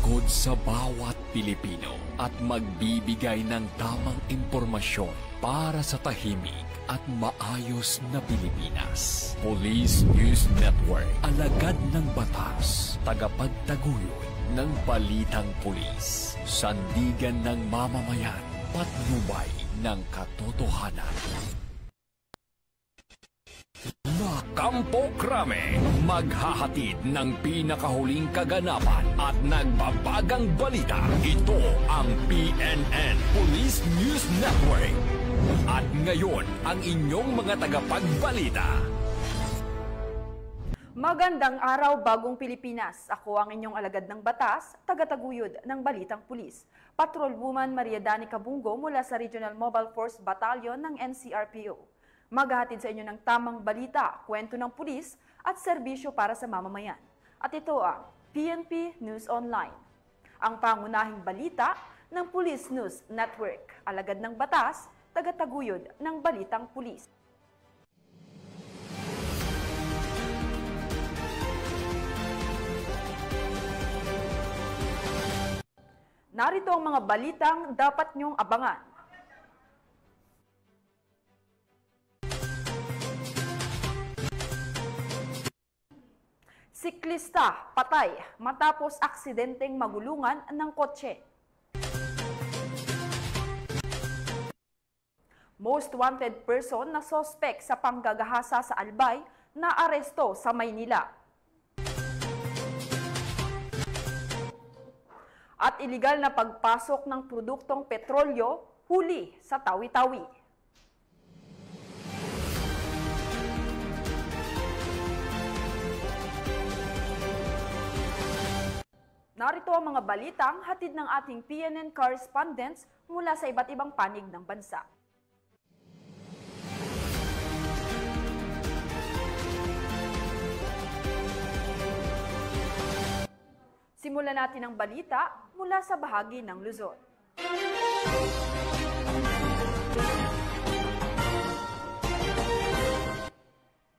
lingkod sa bawat Pilipino at magbibigay ng tamang impormasyon para sa tahimik at maayos na Pilipinas. Police News Network, alagad ng batas, tagapagtaguyod ng balitang pulis, sandigan ng mamamayan, patnubay ng katotohanan. Kampo Krame, maghahatid ng pinakahuling kaganapan at nagbabagang balita. Ito ang PNN Police News Network. At ngayon, ang inyong mga tagapagbalita. Magandang araw, bagong Pilipinas. Ako ang inyong alagad ng batas, tagataguyod ng Balitang Pulis. Patrolwoman Maria Danica Bungo mula sa Regional Mobile Force Battalion ng NCRPO. Maghahatid sa inyo ng tamang balita, kwento ng pulis at serbisyo para sa mamamayan. At ito ang PNP News Online, ang pangunahing balita ng Police News Network, alagad ng batas, tagataguyod ng Balitang Pulis. Narito ang mga balitang dapat niyong abangan. Siklista patay matapos aksidenteng magulungan ng kotse. Most wanted person na suspect sa panggagahasa sa Albay na aresto sa Maynila. At iligal na pagpasok ng produktong petrolyo huli sa Tawi-Tawi. Narito ang mga balitang hatid ng ating PNN correspondents mula sa iba't ibang panig ng bansa. Simulan natin ang balita mula sa bahagi ng Luzon.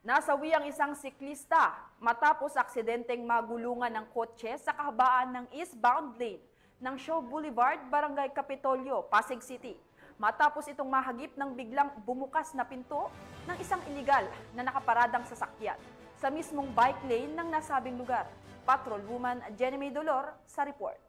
Nasawi ang isang siklista matapos aksidenteng magulungan ng kotse sa kahabaan ng eastbound lane ng Shaw Boulevard, Barangay Capitolio, Pasig City. Matapos itong mahagip ng biglang bumukas na pinto ng isang iligal na nakaparadang sasakyan sa mismong bike lane ng nasabing lugar. Patrolwoman Jenny May Dolor sa report.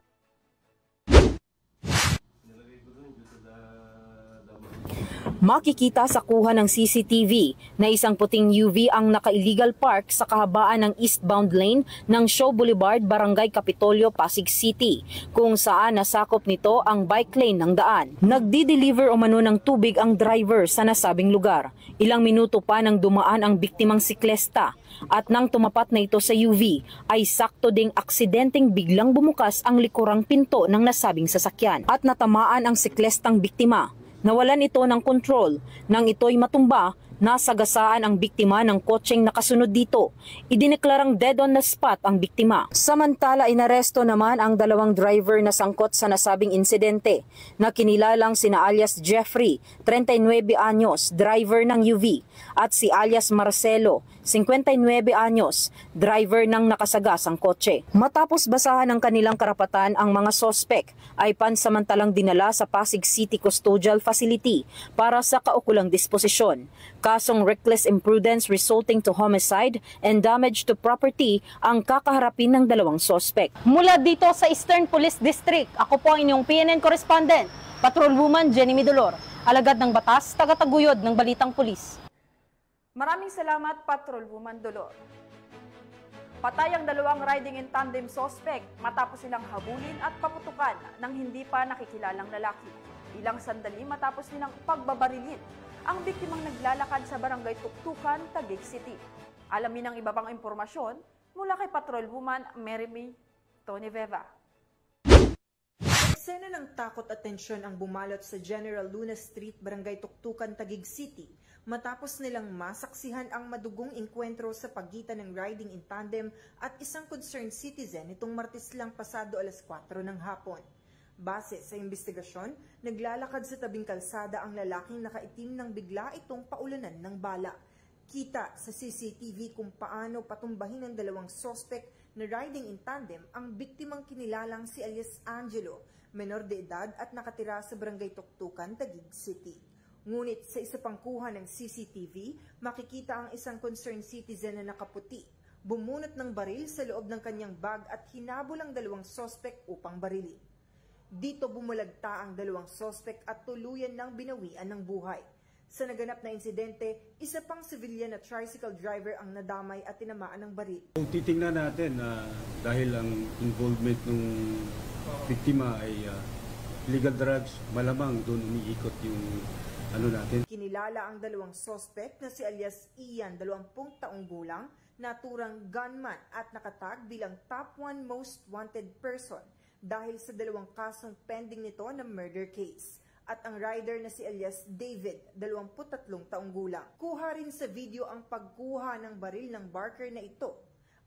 Makikita sa kuha ng CCTV na isang puting UV ang naka-illegal park sa kahabaan ng eastbound lane ng Shaw Boulevard, Barangay Capitolio, Pasig City, kung saan nasakop nito ang bike lane ng daan. Nagdi-deliver umano ng tubig ang driver sa nasabing lugar. Ilang minuto pa nang dumaan ang biktimang siklesta at nang tumapat na ito sa UV ay sakto ding aksidenteng biglang bumukas ang likurang pinto ng nasabing sasakyan at natamaan ang siklestang biktima. Nawalan ito ng kontrol. Nang ito'y matumba, nasagasaan ang biktima ng kotseng nakasunod dito. Idineklarang dead on the spot ang biktima. Samantala, inaresto naman ang dalawang driver na sangkot sa nasabing insidente na kinilalang sina alias Jeffrey, 39 anyos, driver ng UV, at si alias Marcelo, 59 anyos, driver ng nakasagasang kotse. Matapos basahan ng kanilang karapatan, ang mga sospek ay pansamantalang dinala sa Pasig City Custodial Facility para sa kaukulang disposisyon. Kasong reckless imprudence resulting to homicide and damage to property ang kakaharapin ng dalawang sospek. Mula dito sa Eastern Police District, ako po ang inyong PNN correspondent, Patrolwoman Jenny May Dolor, alagad ng batas, tagataguyod ng Balitang Pulis. Maraming salamat, Patrolwoman Dolor. Patay ang dalawang riding in tandem suspect matapos silang habulin at paputukan ng hindi pa nakikilalang lalaki. Ilang sandali matapos nilang pagbabarilin ang biktimang naglalakad sa Barangay Tuktukan, Taguig City. Alamin ang iba pang impormasyon mula kay Patrolwoman Mary May Toniveva. Eksena ng takot at tensyon ang bumalot sa General Luna Street, Barangay Tuktukan, Taguig City matapos nilang masaksihan ang madugong engkwentro sa pagitan ng riding in tandem at isang concerned citizen nitong Martes lang pasado alas 4 ng hapon. Base sa investigasyon, naglalakad sa tabing kalsada ang lalaking nakaitim nang bigla itong paulanan ng bala. Kita sa CCTV kung paano patumbahin ng dalawang sospek na riding in tandem ang biktimang kinilalang si alias Angelo, menor de edad at nakatira sa Barangay Tuktukan, Taguig City. Ngunit sa isa pang kuha ng CCTV, makikita ang isang concerned citizen na nakaputi, bumunot ng baril sa loob ng kanyang bag at hinabol ang dalawang sospek upang barilin. Dito bumulagta ang dalawang sospek at tuluyan ng binawian ng buhay. Sa naganap na insidente, isa pang civilian na tricycle driver ang nadamay at tinamaan ng baril. Kung titingnan natin dahil ang involvement ng biktima ay illegal drugs, malamang doon umiikot yung natin. Kinilala ang dalawang sospek na si alias Ian, 20 taong gulang, naturang gunman at nakatag bilang top 1 most wanted person dahil sa dalawang kasong pending nito na murder case. At ang rider na si alias David, 23 taong gulang. Kuha rin sa video ang pagkuha ng baril ng barker na ito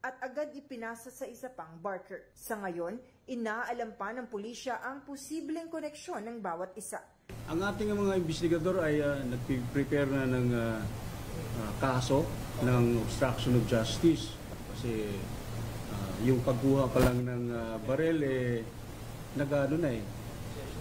at agad ipinasa sa isa pang barker. Sa ngayon, inaalam pa ng pulisya ang posibleng koneksyon ng bawat isa. Ang ating mga investigador ay nag-prepare na ng kaso ng obstruction of justice kasi yung pagkuha pa lang ng baril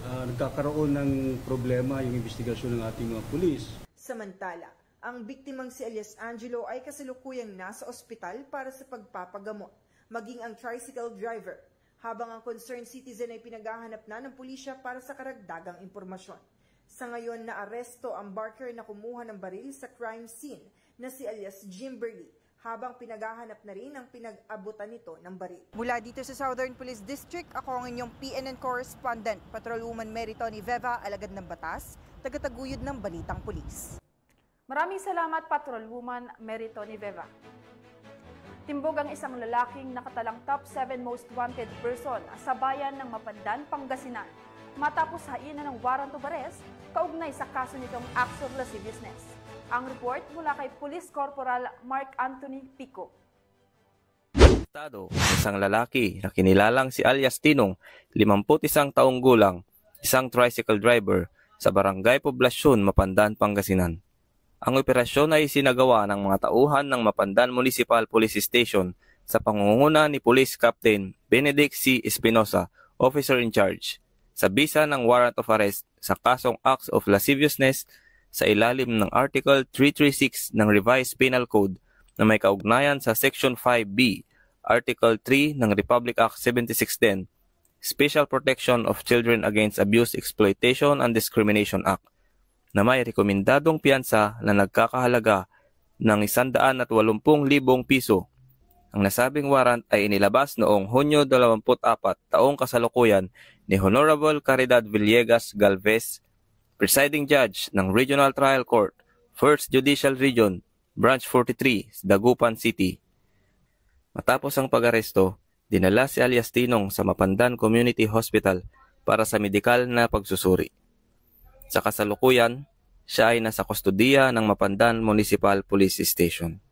nagkakaroon ng problema yung investigasyon ng ating mga pulis. Samantala, ang biktimang si alias Angelo ay kasalukuyang nasa ospital para sa pagpapagamot, maging ang tricycle driver, habang ang concerned citizen ay pinaghahanap na ng pulisya para sa karagdagang impormasyon. Sa ngayon, naaresto ang barker na kumuha ng baril sa crime scene na si alias Jimberly, habang pinaghahanap na rin ang pinag-abutan nito ng baril. Mula dito sa Southern Police District, ako ang inyong PNN correspondent, Patrolwoman Meritoni Veva, alagad ng batas, tagataguyod ng Balitang Pulis. Maraming salamat, Patrolwoman Meritoni Veva. Timbog ang isang lalaking nakatalang top 7 most wanted person sa bayan ng Mapandan, Pangasinan, matapos hainan ng warrant of arrest kaugnay sa kaso nitong acts of lasciviousness. Ang report mula kay Police Corporal Mark Anthony Pico. Isang lalaki na kinilalang si alias Tinong, 51 taong gulang, isang tricycle driver sa Barangay Poblasyon, Mapandan, Pangasinan. Ang operasyon ay sinagawa ng mga tauhan ng Mapandan Municipal Police Station sa pangunguna ni Police Captain Benedict C. Espinosa, Officer in Charge, sa bisa ng warrant of arrest sa kasong acts of lasciviousness sa ilalim ng Article 336 ng Revised Penal Code na may kaugnayan sa Section 5B, Article 3 ng Republic Act 7610, Special Protection of Children Against Abuse, Exploitation and Discrimination Act, na may rekomendadong piyansa na nagkakahalaga ng 180,000 piso. Ang nasabing warrant ay inilabas noong Hunyo 24, taong kasalukuyan ni Honorable Caridad Villegas Galvez, Presiding Judge ng Regional Trial Court, 1st Judicial Region, Branch 43, Dagupan City. Matapos ang pag-aresto, dinala si alias Tinong sa Mapandan Community Hospital para sa medikal na pagsusuri. Sa kasalukuyan, siya ay nasa kustodiya ng Mapandan Municipal Police Station.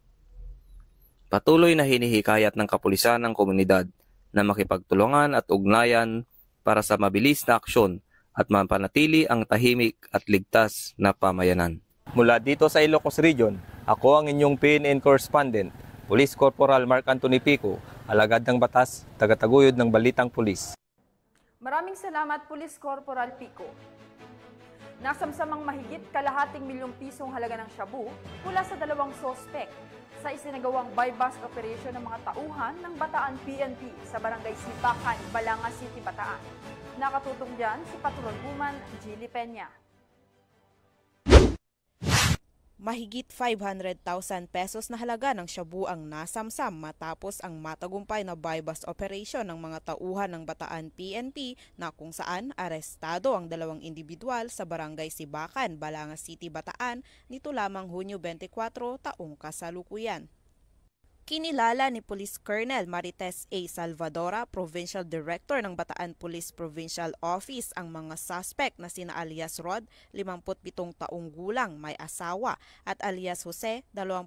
Patuloy na hinihikayat ng kapulisan ng komunidad na makipagtulungan at ugnayan para sa mabilis na aksyon at mapanatili ang tahimik at ligtas na pamayanan. Mula dito sa Ilocos Region, ako ang inyong PNN correspondent, Police Corporal Mark Anthony Pico, alagad ng batas, tagataguyod ng Balitang Pulis. Maraming salamat, Police Corporal Pico. Nasamsamang mahigit kalahating milyong pisong halaga ng shabu mula sa dalawang sospek sa isinagawang buy-bust operation ng mga tauhan ng Bataan PNP sa Barangay Sipakan, Balanga City, Bataan. Nakatutong dyan si Patrolwoman Jilly Peña. Mahigit 500,000 pesos na halaga ng shabu ang nasamsam matapos ang matagumpay na buy-bust operation ng mga tauhan ng Bataan PNP na kung saan arestado ang dalawang individual sa Barangay Sibakan, Balanga City, Bataan nito lamang Hunyo 24 taong kasalukuyan. Kinilala ni Police Colonel Marites A. Salvadora, Provincial Director ng Bataan Police Provincial Office, ang mga suspect na sina alias Rod, 57 taong gulang, may asawa, at alias Jose, 28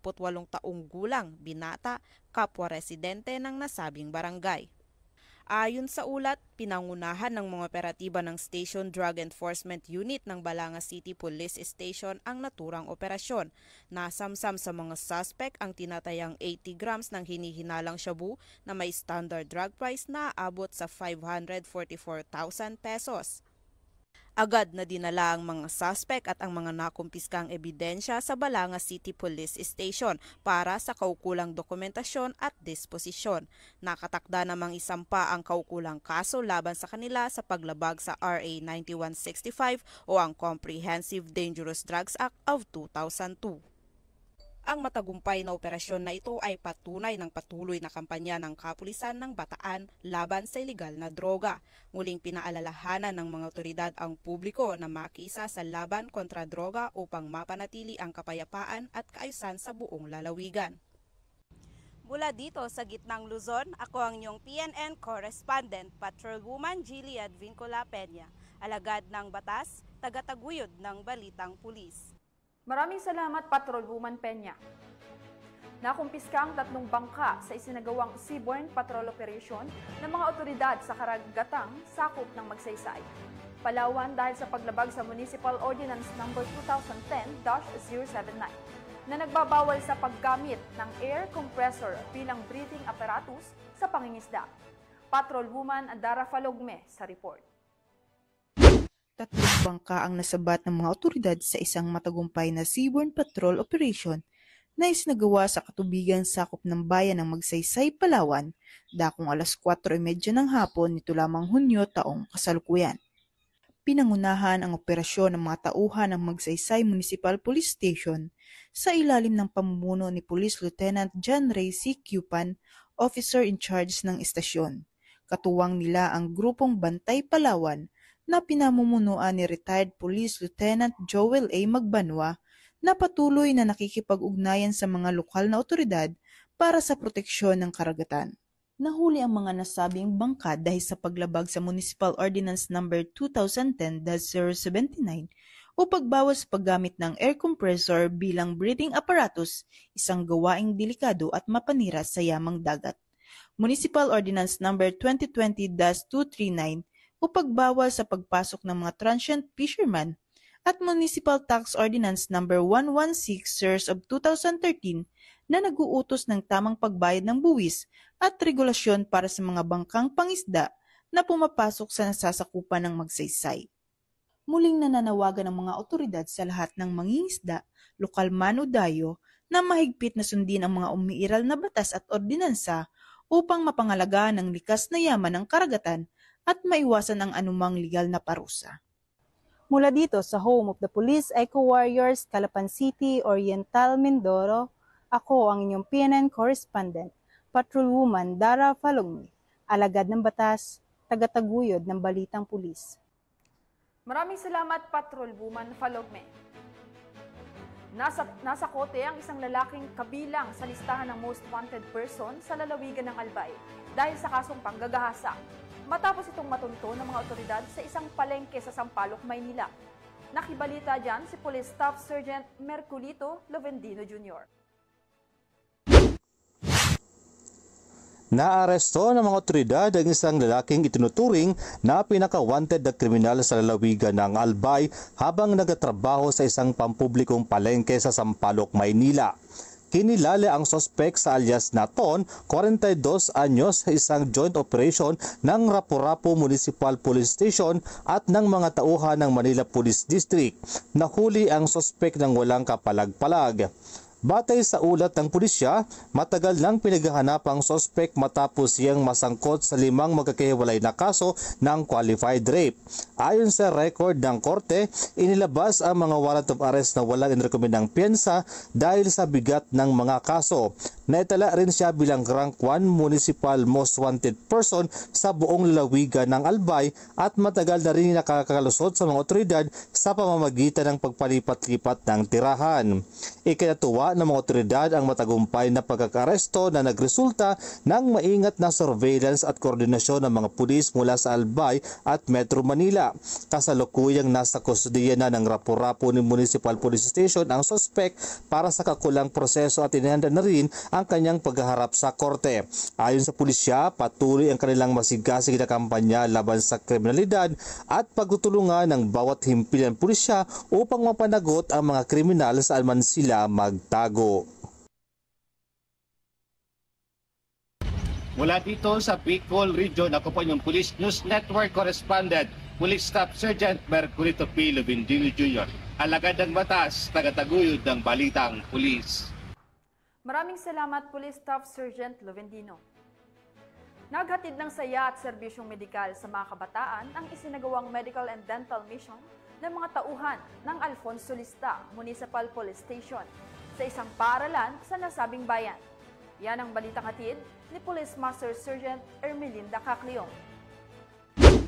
taong gulang, binata, kapwa residente ng nasabing barangay. Ayon sa ulat, pinangunahan ng mga operatiba ng Station Drug Enforcement Unit ng Balanga City Police Station ang naturang operasyon. Nasamsam sa mga suspect ang tinatayang 80 grams ng hinihinalang shabu na may standard drug price na aabot sa 544,000 pesos. Agad na dinala ang mga suspect at ang mga nakumpiskang ebidensya sa Balanga City Police Station para sa kaukulang dokumentasyon at disposisyon. Nakatakda namang isampa ang kaukulang kaso laban sa kanila sa paglabag sa RA 9165 o ang Comprehensive Dangerous Drugs Act of 2002. Ang matagumpay na operasyon na ito ay patunay ng patuloy na kampanya ng kapulisan ng Bataan laban sa ilegal na droga. Muling pinaalalahanan ng mga otoridad ang publiko na makiisa sa laban kontra droga upang mapanatili ang kapayapaan at kaayusan sa buong lalawigan. Mula dito sa gitnang Luzon, ako ang inyong PNN correspondent, Patrolwoman Jilly Advincula Peña, alagad ng batas, tagataguyod ng Balitang Pulis. Maraming salamat, Patrolwoman Peña. Nakumpiska ang 3 bangka sa isinagawang seaborne patrol operation ng mga otoridad sa karagatang sakop ng Magsaysay, Palawan dahil sa paglabag sa Municipal Ordinance No. 2010-079 na nagbabawal sa paggamit ng air compressor bilang breathing apparatus sa pangingisda. Patrolwoman Dara Falogme sa report. 3 bangka ang nasabat ng mga otoridad sa isang matagumpay na seaborne patrol operation na isinagawa sa katubigan sakop ng bayan ng Magsaysay, Palawan, dakong alas 4:30 ng hapon nito lamang Hunyo taong kasalukuyan. Pinangunahan ang operasyon ng mga tauhan ng Magsaysay Municipal Police Station sa ilalim ng pamumuno ni Police Lieutenant John Ray C. Cupan, officer in charge ng istasyon. Katuwang nila ang grupong Bantay Palawan na pinamumunuan ni retired Police Lieutenant Joel A. Magbanwa na patuloy na nakikipag-ugnayan sa mga lokal na otoridad para sa proteksyon ng karagatan. Nahuli ang mga nasabing bangka dahil sa paglabag sa Municipal Ordinance No. 2010-079 o pagbawas sa paggamit ng air compressor bilang breathing apparatus, isang gawaing delikado at mapanira sa yamang dagat. Municipal Ordinance No. 2020-239 o pagbawal sa pagpasok ng mga transient fishermen at Municipal Tax Ordinance No. 116 of 2013 na nag-uutos ng tamang pagbayad ng buwis at regulasyon para sa mga bangkang pangisda na pumapasok sa nasasakupan ng Magsaysay. Muling nananawagan ng mga otoridad sa lahat ng mangingisda, lokal man o dayo, na mahigpit na sundin ang mga umiiral na batas at ordinansa upang mapangalagaan ang likas na yaman ng karagatan at maiwasan ang anumang legal na parusa. Mula dito sa home of the Police Eco Warriors, Calapan City, Oriental, Mindoro, ako ang inyong PNN correspondent, Patrolwoman Dara Falogme, alagad ng batas, tagataguyod ng Balitang Pulis. Maraming salamat, Patrolwoman Falogme. Nasa kote ang isang lalaking kabilang sa listahan ng most wanted person sa lalawigan ng Albay dahil sa kasong panggagahasa. Matapos itong matunto ng mga otoridad sa isang palengke sa Sampaloc, Maynila. Nakibalita dyan si Police Staff Sergeant Merculito Lovendino Jr. Naaresto ng mga otoridad ang isang lalaking itinuturing na pinaka-wanted na kriminal sa lalawigan ng Albay habang nagtatrabaho sa isang pampublikong palengke sa Sampaloc, Maynila. Kinilala ang sospek sa alias na Ton, 42 anyos, sa isang joint operation ng Rapu-Rapu Municipal Police Station at ng mga tauhan ng Manila Police District. Nahuli ang sospek ng walang kapalag-palag. Batay sa ulat ng pulisya, matagal nang pinaghahanap ang sospek matapos siyang masangkot sa 5 magkakahiwalay na kaso ng qualified rape. Ayon sa record ng korte, inilabas ang mga warrant of arrest na walang inirekomendang piyensa dahil sa bigat ng mga kaso. Naitala rin siya bilang rank 1 municipal most wanted person sa buong lalawigan ng Albay at matagal na rin nakakalusot sa mga otoridad sa pamamagitan ng pagpalipat-lipat ng tirahan. Ikinatuwa Ginawa ng mga otoridad ang matagumpay na pagkakaresto na nagresulta ng maingat na surveillance at koordinasyon ng mga pulis mula sa Albay at Metro Manila. Kasalukuyang nasa kustudiya na ng rapo-rapo ni Municipal Police Station ang suspek para sa kakulang proseso at inihanda na rin ang kanyang paghaharap sa korte. Ayon sa pulisya, patuloy ang kanilang masigasig na kampanya laban sa kriminalidad at pagtutulungan ng bawat himpilan pulisya upang mapanagot ang mga kriminal saan man sila magtago. Mula dito sa Bicol Region, ako po yung Police News Network Correspondent, Police Staff Sergeant Merculito P. Lubindino Jr., alagad ng batas, tagataguyod ng balitang pulis. Maraming salamat, Police Staff Sergeant Luvendino. Naghatid ng saya at serbisyong medikal sa mga kabataan ang isinagawang medical and dental mission ng mga tauhan ng Alfonso Lista Municipal Police Station sa isang paaralan sa nasabing bayan. Yan ang balitang hatid ni Police Master Sergeant Ermelinda Cacleong.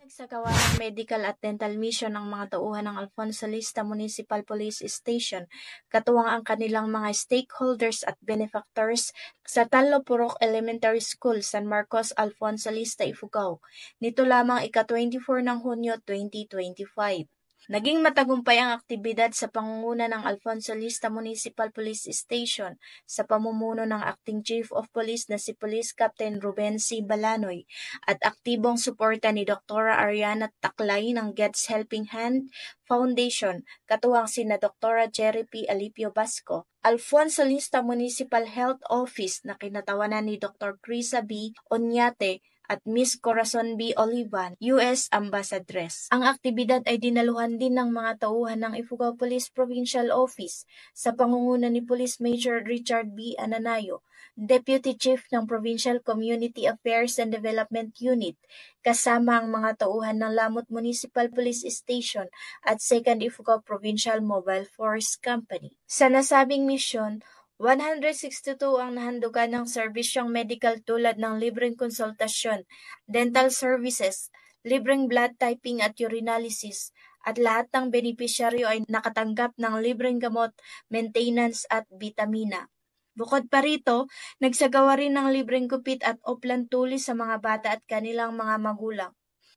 Nagsagawa ng medical at dental mission ng mga tauhan ng Alfonso Lista Municipal Police Station, katuwang ang kanilang mga stakeholders at benefactors sa Tallo Purok Elementary School, San Marcos, Alfonso Lista, Ifugao. Nito lamang ika-24 ng Hunyo 2025. Naging matagumpay ang aktibidad sa pangunguna ng Alfonso Lista Municipal Police Station sa pamumuno ng Acting Chief of Police na si Police Captain Ruben C. Balanoy at aktibong suporta ni Dr. Ariana Taklay ng Gets Helping Hand Foundation, katuwang sina Dr. Jerry P. Alipio Basco, Alfonso Lista Municipal Health Office na kinatawanan ni Dr. Crisa B. Onyate at Miss Corazon B. Olivan, U.S. Ambassadress. Ang aktibidad ay dinaluhan din ng mga tauhan ng Ifugao Police Provincial Office sa pangunguna ni Police Major Richard B. Ananayo, Deputy Chief ng Provincial Community Affairs and Development Unit, kasama ang mga tauhan ng Lamut Municipal Police Station at 2nd Ifugao Provincial Mobile Force Company. Sa nasabing misyon, 162 ang nahandugan ng serbisyong medical tulad ng libreng konsultasyon, dental services, libreng blood typing at urinalysis, at lahat ng benepisyaryo ay nakatanggap ng libreng gamot, maintenance at vitamina. Bukod pa rito, nagsagawa rin ng libreng gupit at oplan tulis sa mga bata at kanilang mga magulang.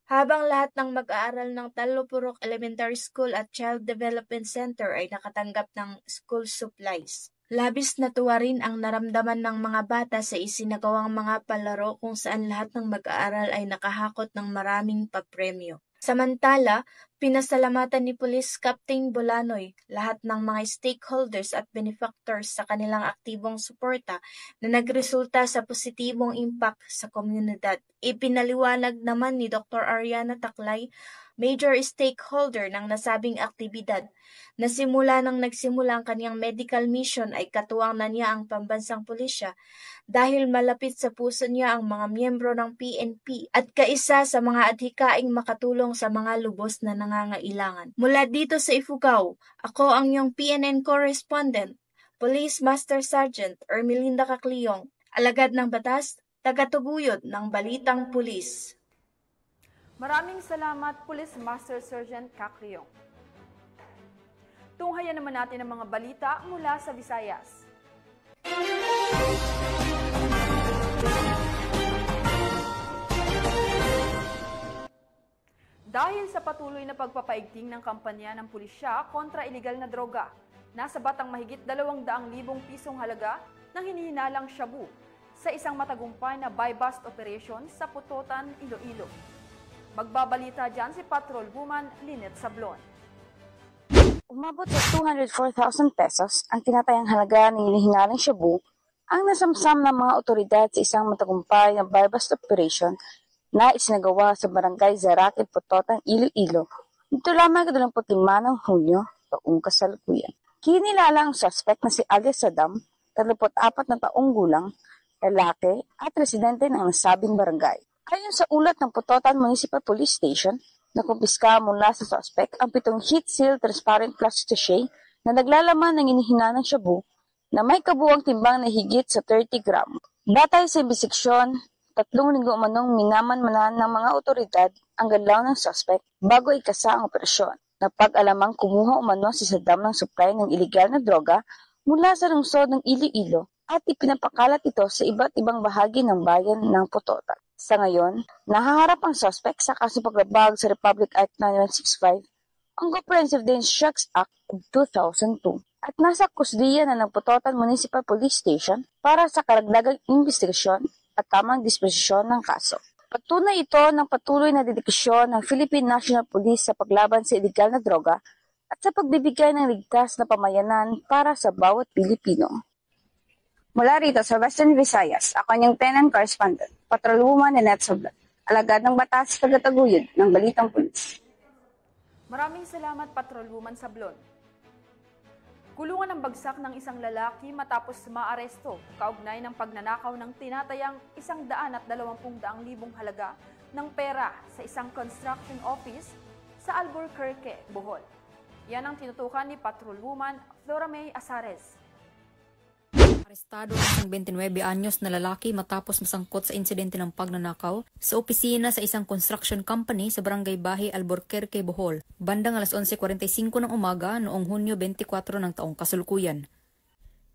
Habang lahat ng mag-aaral ng Tallo Purok Elementary School at Child Development Center ay nakatanggap ng school supplies. Labis na tuwa rin ang naramdaman ng mga bata sa isinagawang mga palaro kung saan lahat ng mag-aaral ay nakahakot ng maraming papremyo. Samantala, pinasalamatan ni Police Captain Bolanoy lahat ng mga stakeholders at benefactors sa kanilang aktibong suporta na nagresulta sa positibong impact sa komunidad. Ipinaliwanag naman ni Dr. Ariana Taklay, major stakeholder ng nasabing aktibidad, na simula nang nagsimula ang kanyang medical mission ay katuwang na niya ang pambansang pulisya dahil malapit sa puso niya ang mga miyembro ng PNP at kaisa sa mga adhikaing makatulong sa mga lubos na nangangailangan. Mula dito sa Ifugao, ako ang iyong PNN correspondent, Police Master Sergeant Ermelinda Cacleong, alagad ng batas, tagatuguyod ng balitang pulis. Maraming salamat, Police Master Sergeant Cacleong. Tunghayan naman natin ang mga balita mula sa Visayas. Dahil sa patuloy na pagpapaigting ng kampanya ng pulisya kontra iligal na droga, nasa batang mahigit 200,000 pisong halaga ng hinihinalang shabu sa isang matagumpay na buy-bust operation sa Putotan, Iloilo. Magbabalita dyan si Patrol Woman Lynette Sablon. Umabot sa 204,000 pesos ang tinatayang halaga ng hinihinalang shabu ang nasamsam ng mga otoridad sa isang matagumpay na buy-bust operation na isinagawa sa Barangay Zaraque, Putotan, Iloilo. Ito lamang 25 ng Hunyo, taong kasalukuyan. Kinilala ang suspect na si alias Saddam, 34 na taong gulang, lalaki at residente ng nasabing barangay. Ayon sa ulat ng Putotan Municipal Police Station, nakumpiska mula sa suspect ang 7 heat-sealed transparent plastic sachet na naglalaman ng inihinanang shabu na may kabuuang timbang na higit sa 30 gram. Batay sa imbestigasyon, 3 linggo umanong minaman-manan ng mga otoridad ang galaw ng suspect bago ikasa ang operasyon. Napag-alamang kumuha umano si Saddam ng supply ng iligal na droga mula sa lungsod ng Iloilo at ipinapakalat ito sa iba't ibang bahagi ng bayan ng Pototan. Sa ngayon, nahaharap ang suspect sa kasong paglabag sa Republic Act 9165, ang Comprehensive Dangerous Drugs Act of 2002, at nasa kusdiya na ng Pototan Municipal Police Station para sa karagdagang investigasyon at tamang disposisyon ng kaso. Patunay ito ng patuloy na dedikasyon ng Philippine National Police sa paglaban sa iligal na droga at sa pagbibigay ng ligtas na pamayanan para sa bawat Pilipino. Mula rito sa Western Visayas, ako niyong Tenant Correspondent, Patrolwoman Nanette Soblat, alagad ng batas tagataguyod ng Balitang Pulis. Maraming salamat, Patrolwoman Sablon. Kulungan ng bagsak ng isang lalaki matapos maaresto kaugnay ng pagnanakaw ng tinatayang 120,000 halaga ng pera sa isang construction office sa Albuquerque, Bohol. Yan ang tinutukan ni Patrolwoman Flora May Azares. Arestado ang 29 anyos na lalaki matapos masangkot sa insidente ng pagnanakaw sa opisina sa isang construction company sa Barangay Bahi, Albuquerque, Bohol, bandang alas 11:45 ng umaga noong Hunyo 24 ng taong kasalukuyan.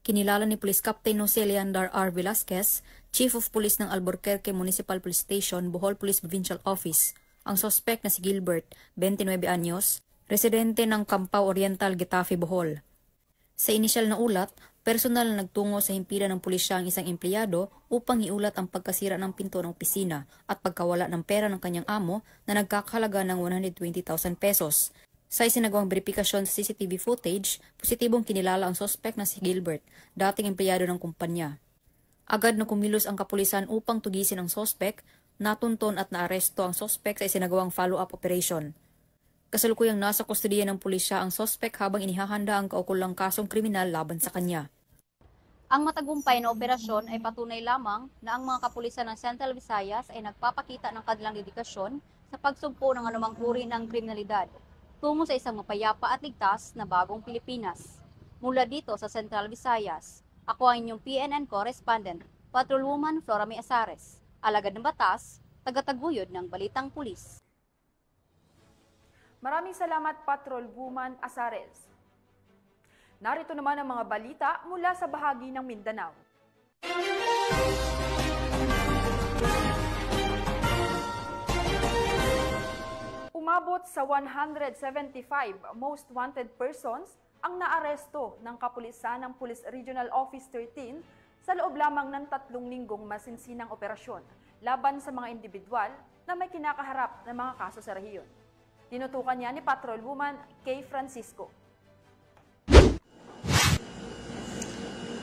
Kinilala ni Police Captain Jose Leandar R. Velasquez, Chief of Police ng Albuquerque Municipal Police Station, Bohol Police Provincial Office, ang suspect na si Gilbert, 29 anyos, residente ng Campao Oriental, Getafe, Bohol. Sa inisyal na ulat, personal na nagtungo sa himpilan ng pulisya ang isang empleyado upang iulat ang pagkasira ng pinto ng opisina at pagkawala ng pera ng kanyang amo na nagkakahalaga ng 120,000 pesos. Sa isinagawang beripikasyon sa CCTV footage, positibong kinilala ang suspect na si Gilbert, dating empleyado ng kumpanya. Agad na kumilos ang kapulisan upang tugisin ang suspect, natunton at naaresto ang suspect sa isinagawang follow-up operation. Kasalukuyang nasa kustodiya ng pulisya ang suspect habang inihahanda ang kaukulang kasong kriminal laban sa kanya. Ang matagumpay na operasyon ay patunay lamang na ang mga kapulisan ng Central Visayas ay nagpapakita ng kanilang dedikasyon sa pagsugpo ng anumang uri ng kriminalidad tungo sa isang mapayapa at ligtas na bagong Pilipinas. Mula dito sa Central Visayas, ako ang inyong PNN Correspondent, Patrolwoman Flora May Azares, alagad ng batas, tagataguyod ng Balitang Pulis. Maraming salamat, Patrolwoman Azares. Narito naman ang mga balita mula sa bahagi ng Mindanao. Umabot sa 175 most wanted persons ang naaresto ng kapulisan ng Police Regional Office 13 sa loob lamang ng 3 linggong masinsinang operasyon laban sa mga individual na may kinakaharap na mga kaso sa rehiyon. Tinutukan niya ni Patrolwoman Kay Francisco.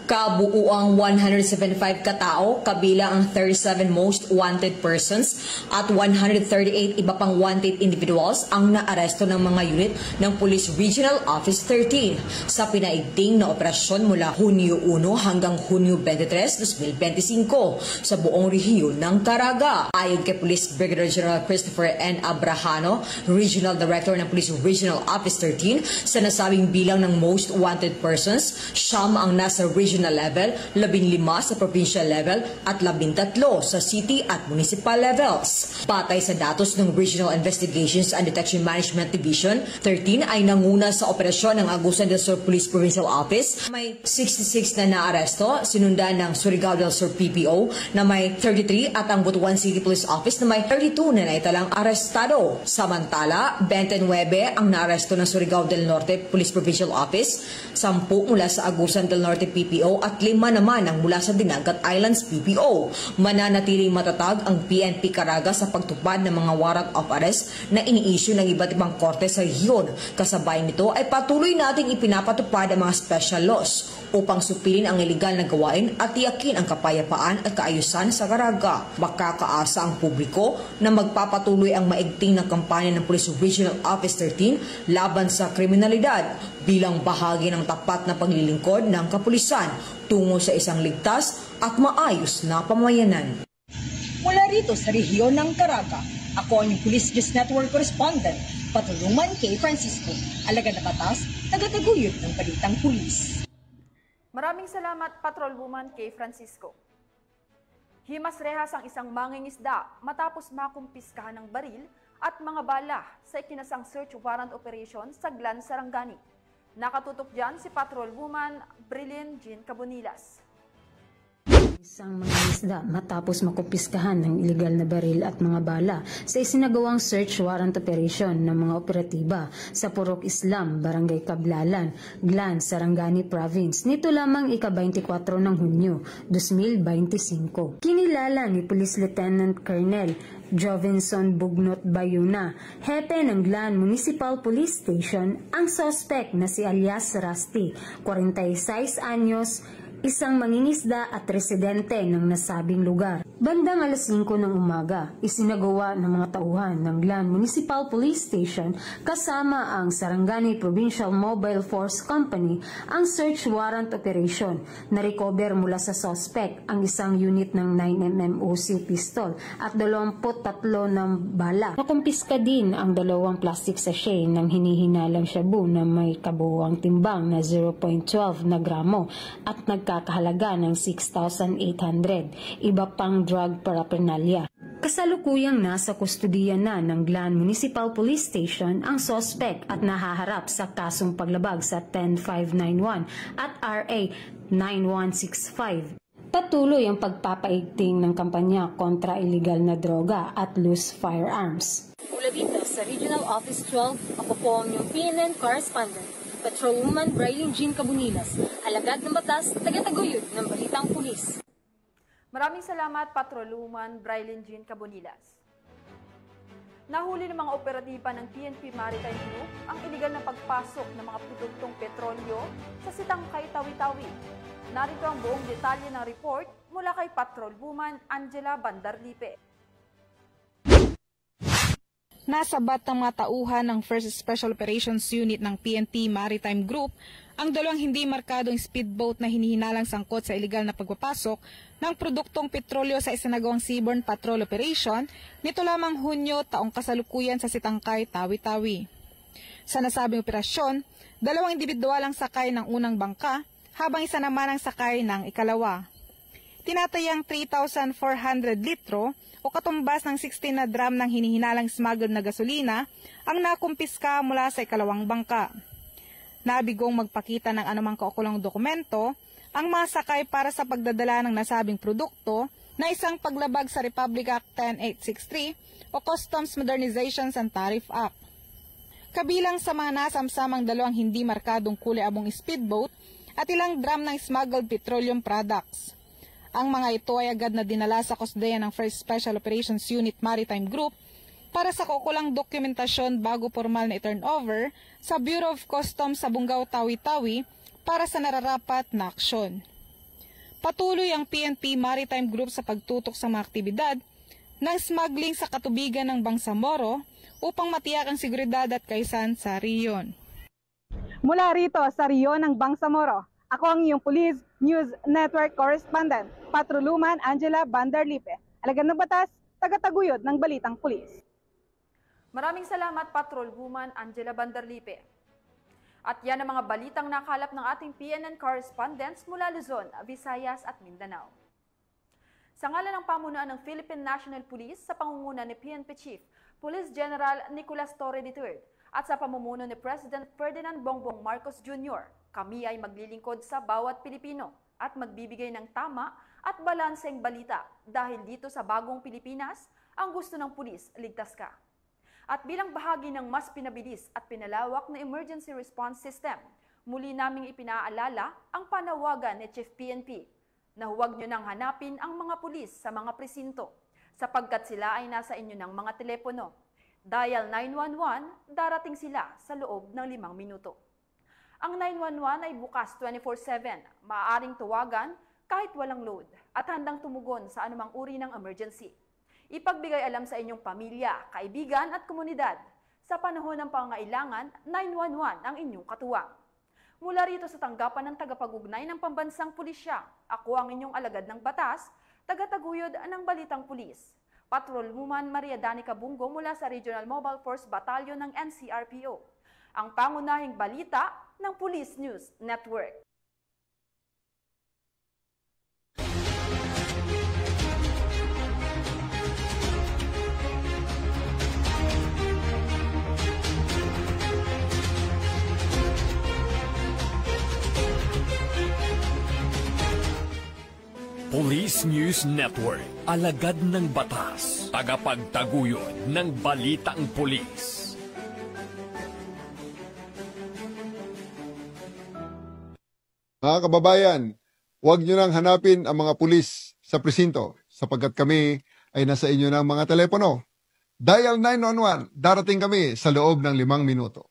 Kabuuang 175 katao, kabilang ang 37 most wanted persons at 138 iba pang wanted individuals ang naaresto ng mga unit ng Police Regional Office 13 sa pinaigting na operasyon mula Hunyo 1 hanggang Hunyo 23, 2025 sa buong rehiyon ng Caraga. Ayon kay Police Brigadier General Christopher N. Abrahano, Regional Director ng Police Regional Office 13, sa nasabing bilang ng most wanted persons, siyam ang nasa regional level, 15 sa provincial level at 13 sa city at municipal levels. Patay sa datos ng Regional Investigations and Detection Management Division, 13 ay nanguna sa operasyon ng Agusan del Sur Police Provincial Office. May 66 na naaresto, sinundan ng Surigao del Sur PPO na may 33 at ang Butuan City Police Office na may 32 na naitalang arestado. Samantala, 29 ang naaresto ng Surigao del Norte Police Provincial Office, 10 mula sa Agusan del Norte PPO at 5 naman ang mula sa Dinagat Islands PPO. Mananatiling matatag ang PNP Caraga sa pagtupad ng mga warrant of arrest na ini-issue ng iba't ibang korte sa rehiyon. Kasabay nito ay patuloy nating ipinapatupad ang mga special laws upang supilin ang iligal na gawain at tiyakin ang kapayapaan at kaayusan sa Caraga. Makakaasa ang publiko na magpapatuloy ang maigting na kampanya ng Police Regional Office 13 laban sa kriminalidad bilang bahagi ng tapat na paglilingkod ng kapulisan tungo sa isang ligtas at maayos na pamayanan. Mula rito sa rehiyon ng Caraga, ako ang Police News Network Correspondent, Patrolwoman Kay Francisco, alagad na batas, tagataguyod ng Balitang Pulis. Maraming salamat, Patrolwoman Kay Francisco. Himas-rehas ang isang mangingisda matapos makumpiskahan ng baril at mga bala sa ikinasang search warrant operation sa Glan, Sarangani. Nakatutok dyan si Patrolwoman Brilliant Jean Cabonilas. Isang mga isda matapos makumpiskahan ng ilegal na baril at mga bala sa isinagawang search warrant operation ng mga operatiba sa Purok Islam, Barangay Cablalan, Glan, Sarangani Province nito lamang ika-24 ng Hunyo 2025. Kinilala ni Police Lieutenant Colonel Jovinson Bugnot Bayuna, hepe ng Glan Municipal Police Station, ang suspect na si alias Rusty, 46 anyos, isang mangingisda at residente ng nasabing lugar. Bandang alas 5 ng umaga, isinagawa ng mga tauhan ng Glan Municipal Police Station kasama ang Sarangani Provincial Mobile Force Company ang search warrant operation. Na-recover mula sa suspect ang isang unit ng 9mm Uzi pistol at 23 ng bala. Nakumpiska din ang 2 plastic sachet ng hinihinalang shabu na may kabuuang timbang na 0.12 na gramo at nagkakahalaga ng 6,800. Iba pang drug paraphernalia. Kasalukuyang nasa kustudiya na ng Glan Municipal Police Station ang suspect at nahaharap sa kasong paglabag sa 10591 at RA 9165. Patuloy ang pagpapaigting ng kampanya kontra iligal na droga at loose firearms. Mula dito sa Regional Office 12, ako po ang inyong PNN correspondent, Patrolwoman Brilliant Jean Cabonilas, alagad ng batas, tagataguyod ng Balitang Pulis. Maraming salamat, Patrolwoman Brilliant Jean Cabonilas. Nahuli ng mga operatiba ng PNP Maritime Group ang iligal na pagpasok ng mga produktong petrolyo sa Sitangkay, Tawi-Tawi. Narito ang buong detalye ng report mula kay Patrolwoman Angela Bandarlipe. Nasabat ng mga tauhan ng 1st Special Operations Unit ng PNP Maritime Group ang 2 hindi markadong speedboat na hinihinalang sangkot sa iligal na pagpapasok ng produktong petrolyo sa isinagawang seaborne patrol operation nito lamang Hunyo taong kasalukuyan sa Sitangkay, Tawi-Tawi. Sa nasabing operasyon, 2 individual ang sakay ng unang bangka habang isa naman ang sakay ng ikalawa. Tinatayang 3,400 litro o katumbas ng 16 na drum ng hinihinalang smuggled na gasolina ang nakumpiska mula sa ikalawang bangka. Nabigong magpakita ng anumang kaukulang dokumento ang mga sakay para sa pagdadala ng nasabing produkto na isang paglabag sa Republic Act 10863 o Customs Modernizations and Tariff Act. Kabilang sa mga nasamsamang 2 hindi markadong kulay abong speedboat at ilang drum ng smuggled petroleum products. Ang mga ito ay agad na dinala sa kusdeya ng 1st Special Operations Unit Maritime Group para sa kaukulang dokumentasyon bago formal na i-turnover sa Bureau of Customs sa Bungaw, Tawi-Tawi para sa nararapat na aksyon. Patuloy ang PNP Maritime Group sa pagtutok sa mga aktibidad ng smuggling sa katubigan ng Bangsamoro upang matiyak ang seguridad at kaisan sa riyon. Mula rito sa riyon ng Bangsamoro, ako ang iyong Police News Network Correspondent, Patrolwoman Angela Bandarlipe, alagad ng batas, tagataguyod ng Balitang Pulis. Maraming salamat, Patrolwoman Angela Bandarlipe. At yan ang mga balitang nakalap ng ating PNN correspondents mula Luzon, Visayas at Mindanao. Sa ngalan ng pamunuan ng Philippine National Police sa pangunguna ni PNP Chief Police General Nicolas Torre III at sa pamumuno ni President Ferdinand Bongbong Marcos Jr., kami ay maglilingkod sa bawat Pilipino at magbibigay ng tama at balanseng balita dahil dito sa bagong Pilipinas, ang gusto ng pulis, ligtas ka. At bilang bahagi ng mas pinabilis at pinalawak na emergency response system, muli naming ipinaalala ang panawagan ni Chief PNP na huwag nyo nang hanapin ang mga pulis sa mga presinto sapagkat sila ay nasa inyo ng mga telepono. Dial 911, darating sila sa loob ng 5 minuto. Ang 911 ay bukas 24/7, maaaring tawagan kahit walang load at handang tumugon sa anumang uri ng emergency. Ipagbigay alam sa inyong pamilya, kaibigan at komunidad. Sa panahon ng pangailangan, 911 ang inyong katuwang. Mula rito sa tanggapan ng tagapag-ugnay ng Pambansang Pulisya, ako ang inyong alagad ng batas, tagataguyod ng Balitang Pulis. Patrolwoman Maria Danica Bungo mula sa Regional Mobile Force Battalion ng NCRPO. Ang pangunahing balita ng Police News Network. Police News Network, alagad ng batas, tagapagtaguyod ng balitang pulis. Mga kababayan, huwag nyo nang hanapin ang mga pulis sa presinto sapagkat kami ay nasa inyo ng mga telepono. Dial 911, darating kami sa loob ng 5 minuto.